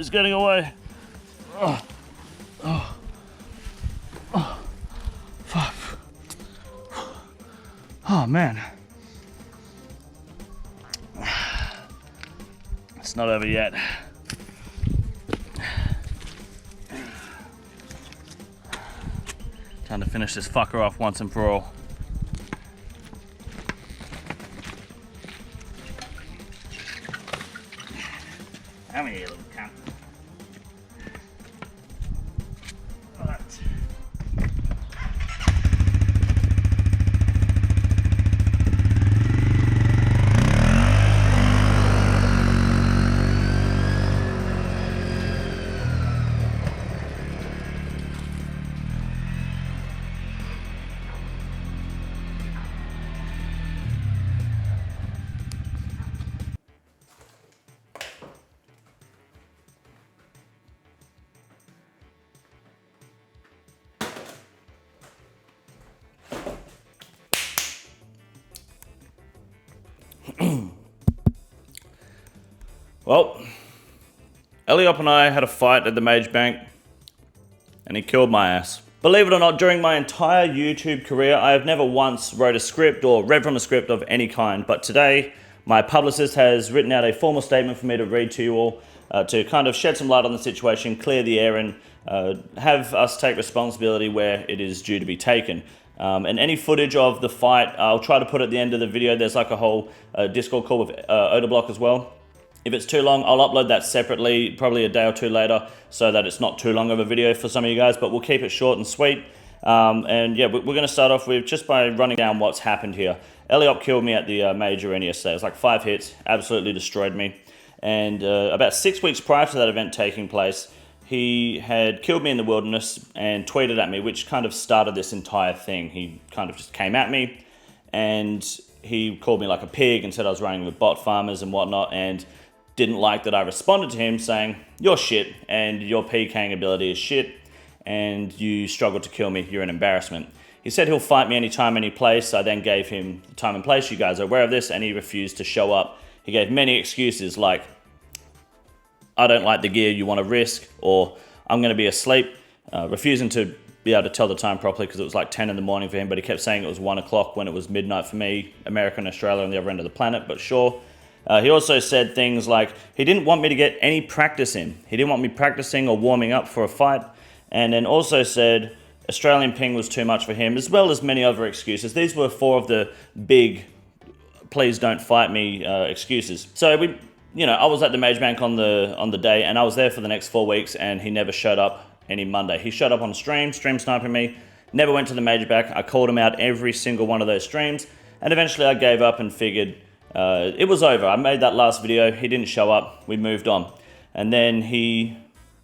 is getting away. Fuck. Oh man. It's not over yet. Time to finish this fucker off once and for all. Come here, little cunt. Right. Well, Eliop and I had a fight at the Mage Bank, and he killed my ass. Believe it or not, during my entire YouTube career, I have never once wrote a script or read from a script of any kind, but today, my publicist has written out a formal statement for me to read to you all, to kind of shed some light on the situation, clear the air, and have us take responsibility where it is due to be taken. And any footage of the fight, I'll try to put at the end of the video. There's like a whole Discord call with Odablock as well. If it's too long, I'll upload that separately, probably a day or two later, so that it's not too long of a video for some of you guys, but we'll keep it short and sweet. And yeah, we're going to start off with just by running down what's happened here. Eliop killed me at the major arena yesterday. It was like 5 hits, absolutely destroyed me. And about 6 weeks prior to that event taking place, he had killed me in the wilderness and tweeted at me, which kind of started this entire thing. He kind of just came at me, and he called me like a pig and said I was running with bot farmers and whatnot, and didn't like that I responded to him saying, "You're shit, and your PKing ability is shit, and you struggled to kill me, you're an embarrassment." He said he'll fight me anytime, any place. I then gave him the time and place, you guys are aware of this, and he refused to show up. He gave many excuses like, "I don't like the gear you want to risk," or "I'm going to be asleep," refusing to be able to tell the time properly because it was like 10 in the morning for him, but he kept saying it was 1 o'clock when it was midnight for me, America and Australia on the other end of the planet, but sure. He also said things like he didn't want me to get any practice in. He didn't want me practicing or warming up for a fight. And then also said Australian ping was too much for him, as well as many other excuses. These were 4 of the big please don't fight me excuses. So I was at the Mage Bank on the day, and I was there for the next 4 weeks, and he never showed up any Monday. He showed up on stream sniping me, never went to the Mage Bank. I called him out every single one of those streams, and eventually I gave up and figured it was over. I made that last video, he didn't show up, we moved on. And then he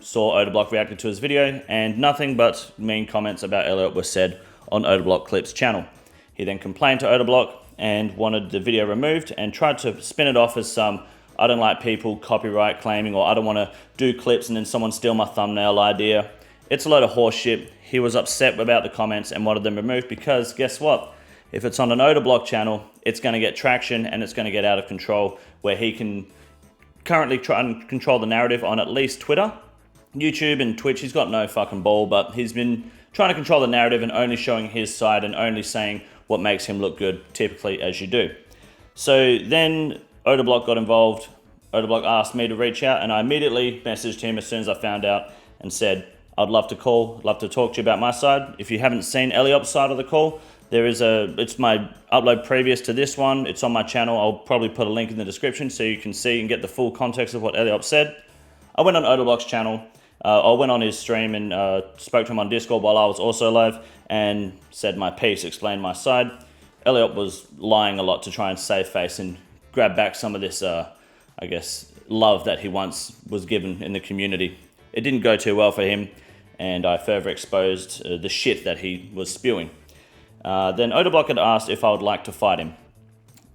saw Odablock reacted to his video, and nothing but mean comments about Eliop were said on Odablock Clips channel. He then complained to Odablock and wanted the video removed and tried to spin it off as some "I don't like people copyright claiming," or "I don't want to do clips and then someone steal my thumbnail" idea. It's a load of horse shit. He was upset about the comments and wanted them removed because guess what? If it's on an Odablock channel, it's going to get traction and it's going to get out of control, where he can currently try and control the narrative on at least Twitter, YouTube and Twitch. He's got no fucking ball, but he's been trying to control the narrative and only showing his side and only saying what makes him look good, typically, as you do. So then Odablock got involved. Odablock asked me to reach out, and I immediately messaged him as soon as I found out and said, "I'd love to call, love to talk to you about my side." If you haven't seen Eliop's side of the call, it's my upload previous to this one. It's on my channel. I'll probably put a link in the description so you can see and get the full context of what Eliop said. I went on Odablock's channel. I went on his stream and spoke to him on Discord while I was also live and said my piece, explained my side. Eliop was lying a lot to try and save face and grab back some of this, love that he once was given in the community. It didn't go too well for him, and I further exposed the shit that he was spewing. Then Odablock had asked if I would like to fight him.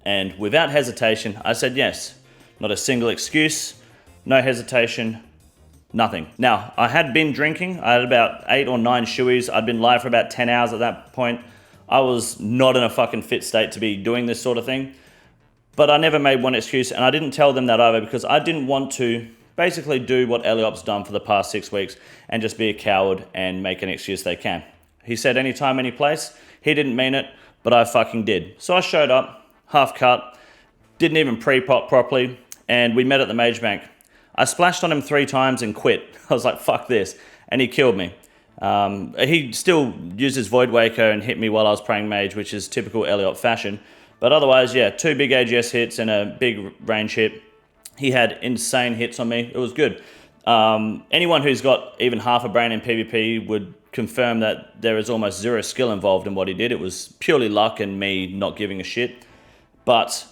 And without hesitation, I said yes. Not a single excuse, no hesitation, nothing. Now, I had been drinking. I had about 8 or 9 shoeies. I'd been live for about 10 hours at that point. I was not in a fucking fit state to be doing this sort of thing. But I never made one excuse, and I didn't tell them that either because I didn't want to basically do what Eliop's done for the past 6 weeks and just be a coward and make an excuse they can. He said anytime, any place. He didn't mean it, but I fucking did. So I showed up, half cut, didn't even pre-pop properly, and we met at the Mage Bank. I splashed on him 3 times and quit. I was like, fuck this. And he killed me. He still used his Void Waker and hit me while I was praying Mage, which is typical Eliop fashion. But otherwise, yeah, 2 big AGS hits and a big range hit. He had insane hits on me. It was good. Anyone who's got even half a brain in PvP would confirm that there is almost 0 skill involved in what he did. It was purely luck and me not giving a shit. But,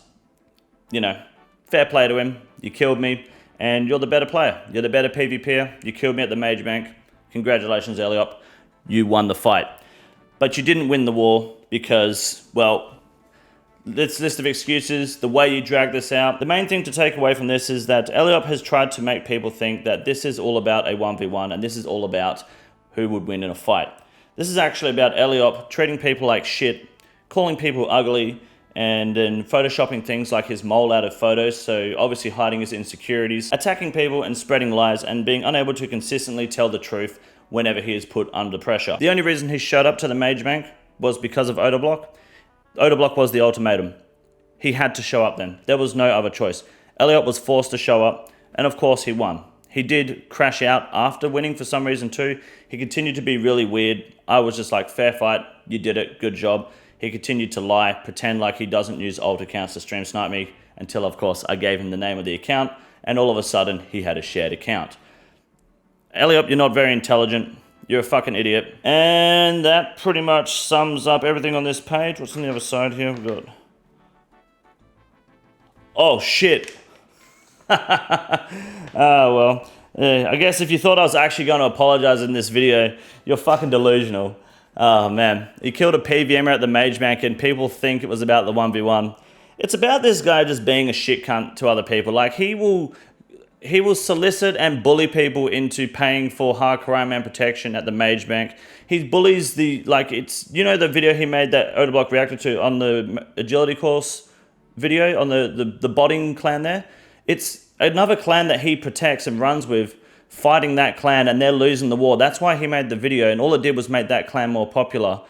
you know, fair play to him. You killed me, and you're the better player. You're the better PvPer. You killed me at the Mage Bank. Congratulations, Eliop. You won the fight. But you didn't win the war because, well, this list of excuses, the way you drag this out. The main thing to take away from this is that Eliop has tried to make people think that this is all about a 1v1 and this is all about who would win in a fight. This is actually about Eliop treating people like shit, calling people ugly, and then photoshopping things like his mole out of photos, so obviously hiding his insecurities, attacking people and spreading lies, and being unable to consistently tell the truth whenever he is put under pressure. The only reason he showed up to the Mage Bank was because of Odablock. Odablock was the ultimatum. He had to show up then. There was no other choice. Eliop was forced to show up, and of course he won. He did crash out after winning for some reason too. He continued to be really weird. I was just like, fair fight, you did it, good job. He continued to lie, pretend like he doesn't use alt accounts to stream snipe me, until of course I gave him the name of the account, and all of a sudden he had a shared account. Eliop, you're not very intelligent. You're a fucking idiot. And that pretty much sums up everything on this page. What's on the other side here? We've got... Oh, shit. Well. I guess if you thought I was actually going to apologize in this video, you're fucking delusional. Oh, man. He killed a PVMer at the Mage Bank and people think it was about the 1v1. It's about this guy just being a shit cunt to other people. Like, he will solicit and bully people into paying for hardcore Iron Man protection at the Mage Bank. He bullies the, like, it's, you know the video he made that Odablock reacted to on the agility course video, on the botting clan there? It's another clan that he protects and runs with, fighting that clan, and they're losing the war. That's why he made the video, and all it did was make that clan more popular.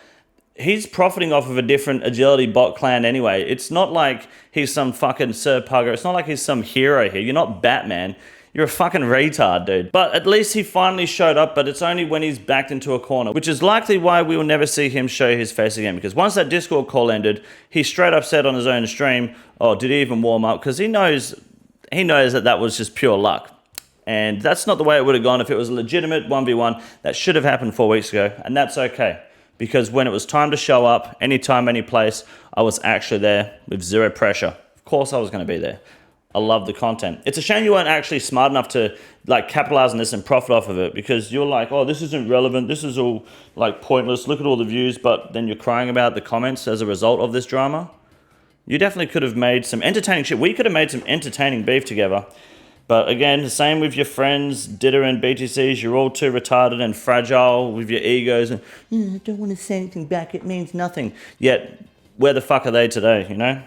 He's profiting off of a different agility bot clan anyway. It's not like he's some fucking Sir Pugger. It's not like he's some hero here. You're not Batman. You're a fucking retard, dude. But at least he finally showed up, but it's only when he's backed into a corner, which is likely why we will never see him show his face again, because once that Discord call ended, he straight up said on his own stream, oh, did he even warm up? Because he knows that was just pure luck. And that's not the way it would have gone if it was a legitimate 1v1 that should have happened 4 weeks ago, and that's okay. Because when it was time to show up, anytime, any place, I was actually there with 0 pressure. Of course I was going to be there. I love the content. It's a shame you weren't actually smart enough to like capitalize on this and profit off of it, because you're like, oh, this isn't relevant, this is all like pointless, look at all the views, but then you're crying about the comments as a result of this drama. You definitely could have made some entertaining shit. We could have made some entertaining beef together. But again, the same with your friends, Ditter and BTCs. You're all too retarded and fragile with your egos. And I don't want to say anything back. It means nothing. Yet, where the fuck are they today, you know?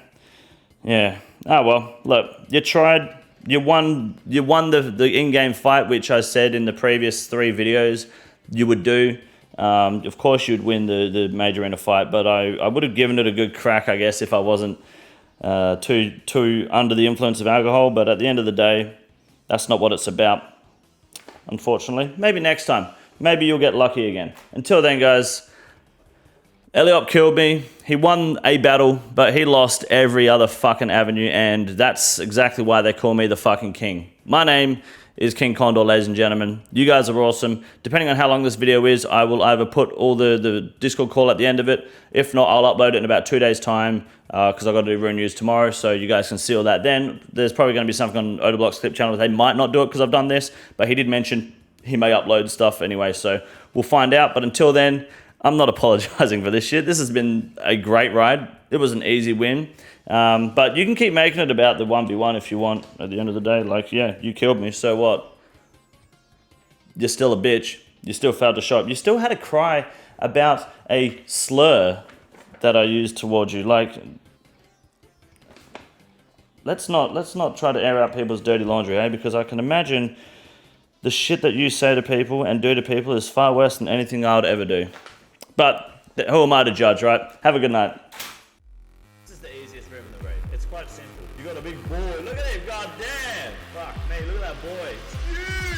Yeah. Oh, well, look, you tried. You won the in-game fight, which I said in the previous 3 videos you would do. Of course, you'd win the major arena fight, but I would have given it a good crack, I guess, if I wasn't too under the influence of alcohol. But at the end of the day, that's not what it's about, unfortunately. Maybe next time. Maybe you'll get lucky again. Until then, guys, Eliop killed me. He won a battle, but he lost every other fucking avenue, and that's exactly why they call me the fucking king. My name is King Condor, ladies and gentlemen. You guys are awesome. Depending on how long this video is, I will either put all the Discord call at the end of it. If not, I'll upload it in about 2 days' time, because I've got to do Rune News tomorrow, so you guys can see all that then. There's probably going to be something on Odablock's clip channel. They might not do it because I've done this, but he did mention he may upload stuff anyway, so we'll find out. But until then, I'm not apologizing for this shit. This has been a great ride. It was an easy win. But you can keep making it about the 1v1 if you want at the end of the day. Like, yeah, you killed me, so what? You're still a bitch. You still failed to show up. You still had a cry about a slur that I used towards you. Like, let's not try to air out people's dirty laundry, eh? Because I can imagine the shit that you say to people and do to people is far worse than anything I would ever do. But who am I to judge, right? Have a good night. This is the easiest move in the raid. It's quite simple. You got a big boy. Look at him. God damn. Fuck me. Look at that boy. It's huge.